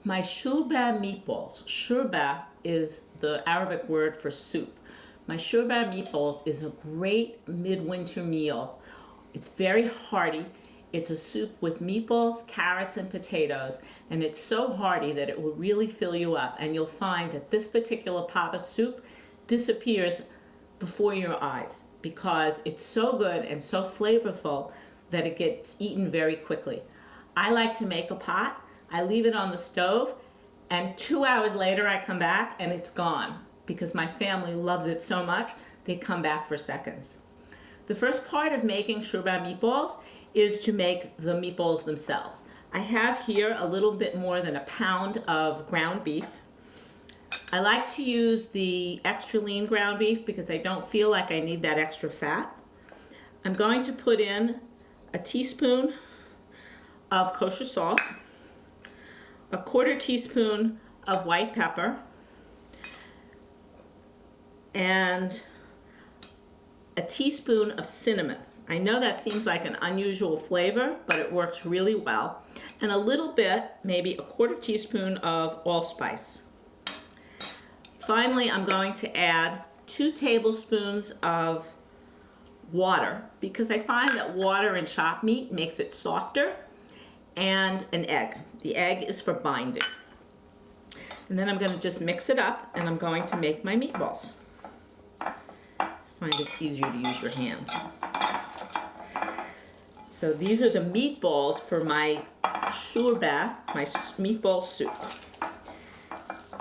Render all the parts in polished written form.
My shourba meatballs. Shourba is the Arabic word for soup. My shourba meatballs is a great midwinter meal. It's very hearty. It's a soup with meatballs, carrots, and potatoes, and it's so hearty that it will really fill you up. And you'll find that this particular pot of soup disappears before your eyes because it's so good and so flavorful that it gets eaten very quickly. I like to make a pot. I leave it on the stove, and 2 hours later I come back and it's gone because my family loves it so much they come back for seconds. The first part of making shourba meatballs is to make the meatballs themselves. I have here a little bit more than a pound of ground beef. I like to use the extra lean ground beef because I don't feel like I need that extra fat. I'm going to put in a teaspoon of kosher salt, a 1/4 teaspoon of white pepper, and a teaspoon of cinnamon. I know that seems like an unusual flavor, but it works really well. And a little bit, maybe a 1/4 teaspoon of allspice. Finally, I'm going to add 2 tablespoons of water because I find that water in chopped meat makes it softer, and an egg. The egg is for binding. And then I'm going to just mix it up and I'm going to make my meatballs. I find it's easier to use your hands. So these are the meatballs for my shourba, my meatball soup.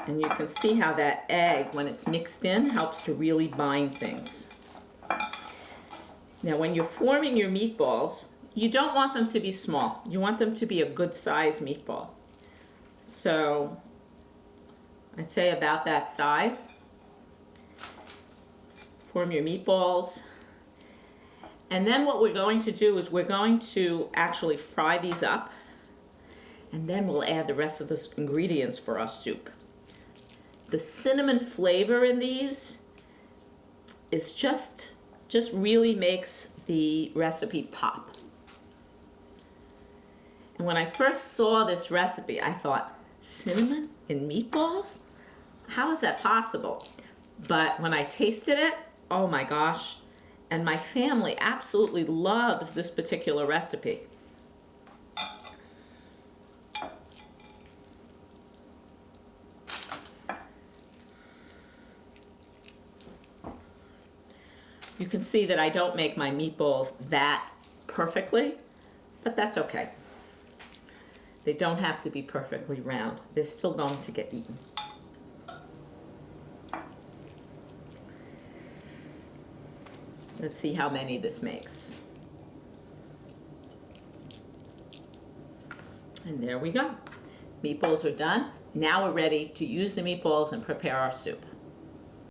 And you can see how that egg, when it's mixed in, helps to really bind things. Now when you're forming your meatballs, you don't want them to be small. You want them to be a good size meatball. So I'd say about that size. Form your meatballs. And then what we're going to do is we're going to actually fry these up, and then we'll add the rest of the ingredients for our soup. The cinnamon flavor in these is just really makes the recipe pop. And when I first saw this recipe, I thought, cinnamon in meatballs? How is that possible? But when I tasted it, oh my gosh, and my family absolutely loves this particular recipe. You can see that I don't make my meatballs that perfectly, but that's okay. They don't have to be perfectly round. They're still going to get eaten. Let's see how many this makes. And there we go. Meatballs are done. Now we're ready to use the meatballs and prepare our soup.